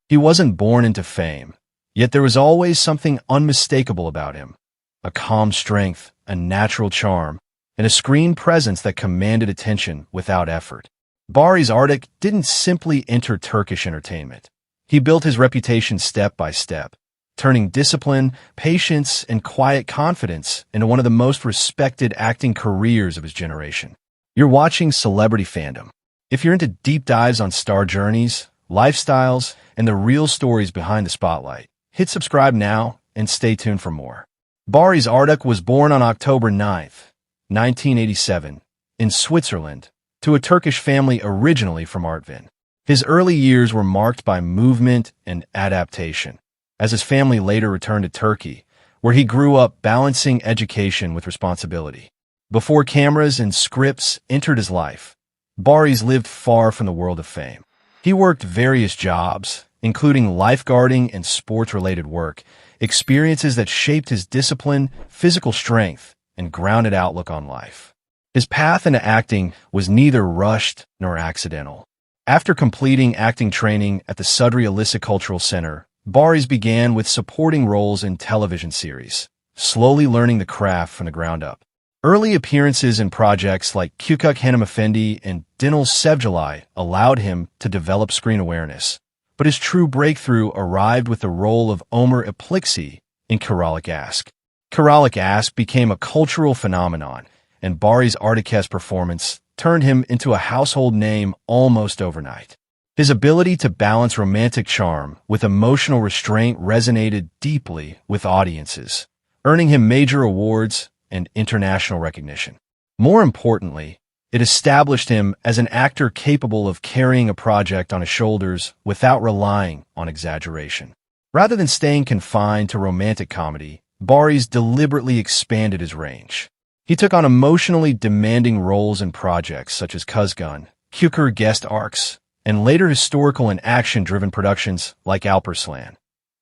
He wasn't born into fame, yet there was always something unmistakable about him. A calm strength, a natural charm, and a screen presence that commanded attention without effort. Baris Arduc didn't simply enter Turkish entertainment. He built his reputation step by step, turning discipline, patience, and quiet confidence into one of the most respected acting careers of his generation. You're watching Celebrity Fandom. If you're into deep dives on star journeys, lifestyles, and the real stories behind the spotlight, hit subscribe now and stay tuned for more. Baris Arduc was born on October 9th, 1987, in Switzerland, to a Turkish family originally from Artvin. His early years were marked by movement and adaptation, as his family later returned to Turkey, where he grew up balancing education with responsibility. Before cameras and scripts entered his life, Baris lived far from the world of fame. He worked various jobs, including lifeguarding and sports-related work, experiences that shaped his discipline, physical strength, and grounded outlook on life. His path into acting was neither rushed nor accidental. After completing acting training at the Sudri Alisa Cultural Center, Baris began with supporting roles in television series, slowly learning the craft from the ground up. Early appearances in projects like Küçük Hanımefendi and Dinal Sevgili allowed him to develop screen awareness, but his true breakthrough arrived with the role of Ömer Ipliksi in Kiralık Aşk. Kiralık Aşk became a cultural phenomenon, and Baris Arduc's performance turned him into a household name almost overnight. His ability to balance romantic charm with emotional restraint resonated deeply with audiences, earning him major awards and international recognition. More importantly, it established him as an actor capable of carrying a project on his shoulders without relying on exaggeration. Rather than staying confined to romantic comedy, Baris deliberately expanded his range. He took on emotionally demanding roles in projects such as Kuzgun, Küçük guest arcs, and later historical and action-driven productions like Alparslan,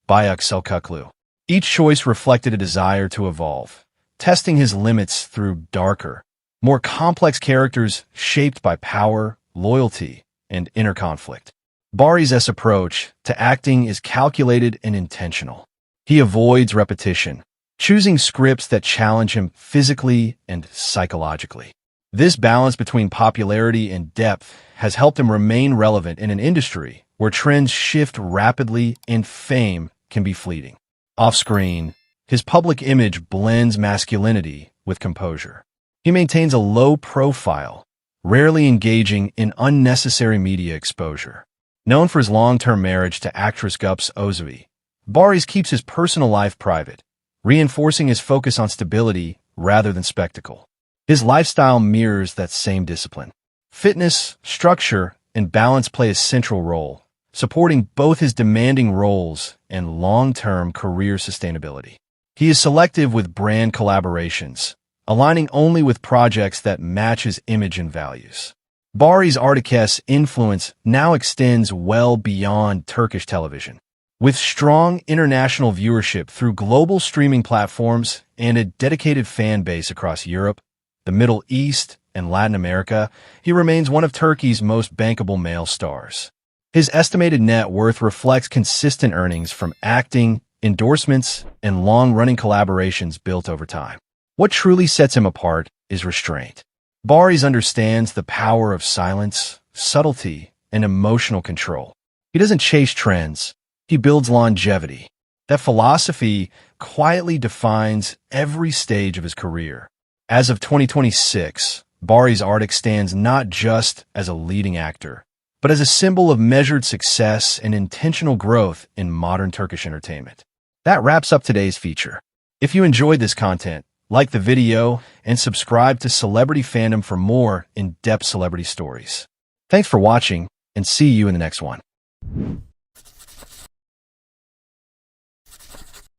Büyük Selçuklu. Each choice reflected a desire to evolve, testing his limits through darker, more complex characters shaped by power, loyalty, and inner conflict. Baris' approach to acting is calculated and intentional. He avoids repetition, choosing scripts that challenge him physically and psychologically. This balance between popularity and depth has helped him remain relevant in an industry where trends shift rapidly and fame can be fleeting. Off-screen, his public image blends masculinity with composure. He maintains a low profile, rarely engaging in unnecessary media exposure. Known for his long-term marriage to actress Güps Özvi, Baris keeps his personal life private, reinforcing his focus on stability rather than spectacle. His lifestyle mirrors that same discipline. Fitness, structure, and balance play a central role, supporting both his demanding roles and long-term career sustainability. He is selective with brand collaborations, aligning only with projects that match his image and values. Baris Arduc's influence now extends well beyond Turkish television. With strong international viewership through global streaming platforms and a dedicated fan base across Europe, the Middle East, and Latin America, he remains one of Turkey's most bankable male stars. His estimated net worth reflects consistent earnings from acting, endorsements, and long-running collaborations built over time. What truly sets him apart is restraint. Baris understands the power of silence, subtlety, and emotional control. He doesn't chase trends. He builds longevity. That philosophy quietly defines every stage of his career. As of 2026, Baris Arduc stands not just as a leading actor, but as a symbol of measured success and intentional growth in modern Turkish entertainment. That wraps up today's feature. If you enjoyed this content, like the video and subscribe to Celebrity Fandom for more in-depth celebrity stories. Thanks for watching, and see you in the next one.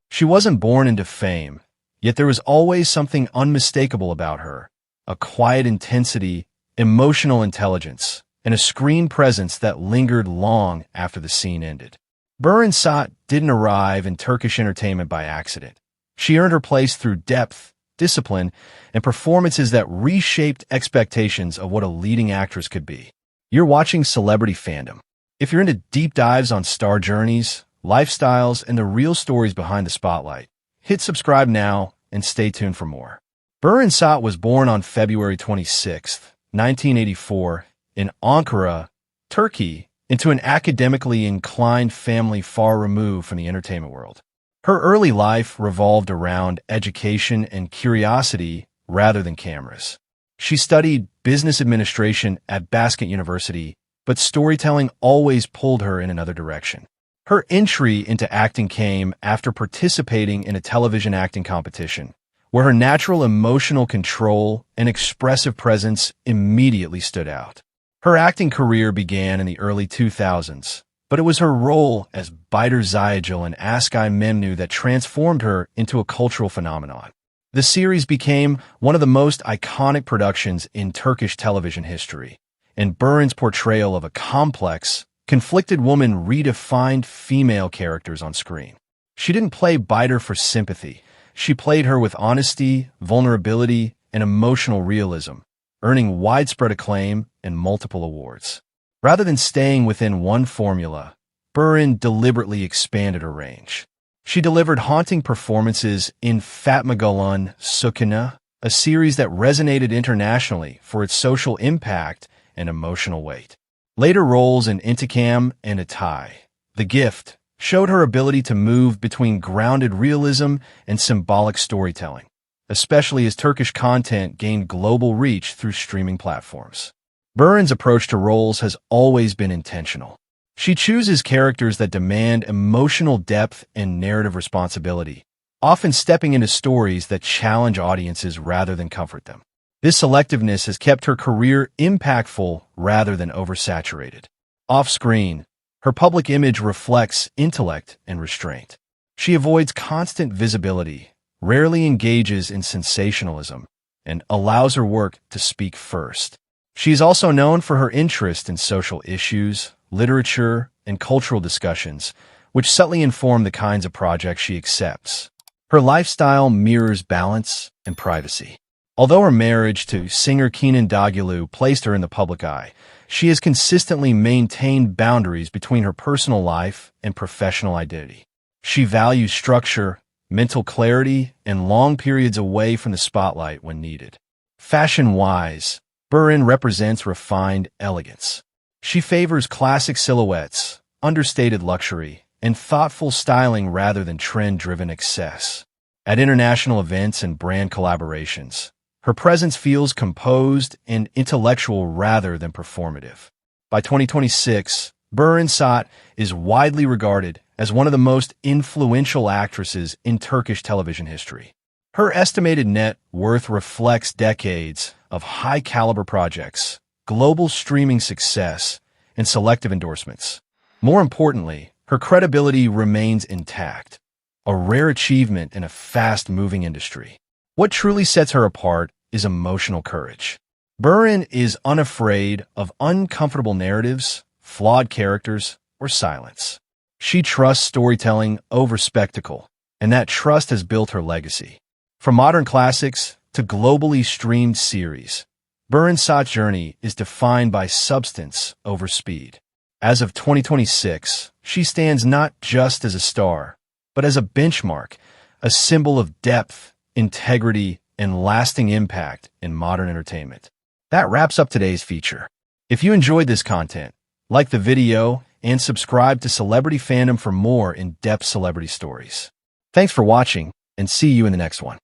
She wasn't born into fame, yet there was always something unmistakable about her. A quiet intensity, emotional intelligence, and a screen presence that lingered long after the scene ended. Beren Saat didn't arrive in Turkish entertainment by accident. She earned her place through depth, discipline, and performances that reshaped expectations of what a leading actress could be. You're watching Celebrity Fandom. If you're into deep dives on star journeys, lifestyles, and the real stories behind the spotlight, hit subscribe now and stay tuned for more. Beren Saat was born on February 26, 1984, in Ankara, Turkey, into an academically inclined family far removed from the entertainment world. Her early life revolved around education and curiosity rather than cameras. She studied business administration at Basket University, but storytelling always pulled her in another direction. Her entry into acting came after participating in a television acting competition, where her natural emotional control and expressive presence immediately stood out. Her acting career began in the early 2000s, but it was her role as Baris Arduc in Ask I Memnu that transformed her into a cultural phenomenon. The series became one of the most iconic productions in Turkish television history, and Beren's portrayal of a complex, conflicted woman redefined female characters on screen. She didn't play Biter for sympathy. She played her with honesty, vulnerability, and emotional realism, earning widespread acclaim and multiple awards. Rather than staying within one formula, Beren deliberately expanded her range. She delivered haunting performances in Fatmagöl'ün Sükûn'u, a series that resonated internationally for its social impact and emotional weight. Later roles in Intikam and Atay, The Gift, showed her ability to move between grounded realism and symbolic storytelling, especially as Turkish content gained global reach through streaming platforms. Beren's approach to roles has always been intentional. She chooses characters that demand emotional depth and narrative responsibility, often stepping into stories that challenge audiences rather than comfort them. This selectiveness has kept her career impactful rather than oversaturated. Off-screen, her public image reflects intellect and restraint. She avoids constant visibility, rarely engages in sensationalism, and allows her work to speak first. She is also known for her interest in social issues, literature, and cultural discussions, which subtly inform the kinds of projects she accepts. Her lifestyle mirrors balance and privacy. Although her marriage to singer Kenan Doğulu placed her in the public eye, she has consistently maintained boundaries between her personal life and professional identity. She values structure, mental clarity, and long periods away from the spotlight when needed. Fashion-wise, Beren represents refined elegance. She favors classic silhouettes, understated luxury, and thoughtful styling rather than trend-driven excess. At international events and brand collaborations, her presence feels composed and intellectual rather than performative. By 2026, Beren Saat is widely regarded as one of the most influential actresses in Turkish television history. Her estimated net worth reflects decades of high-caliber projects, global streaming success, and selective endorsements. More importantly, her credibility remains intact, a rare achievement in a fast-moving industry. What truly sets her apart is emotional courage. Beren is unafraid of uncomfortable narratives, flawed characters, or silence. She trusts storytelling over spectacle, and that trust has built her legacy. From modern classics to globally streamed series, Beren Saat's journey is defined by substance over speed. As of 2026, she stands not just as a star, but as a benchmark, a symbol of depth, integrity, and lasting impact in modern entertainment. That wraps up today's feature. If you enjoyed this content, like the video and subscribe to Celebrity Fandom for more in-depth celebrity stories. Thanks for watching, and see you in the next one.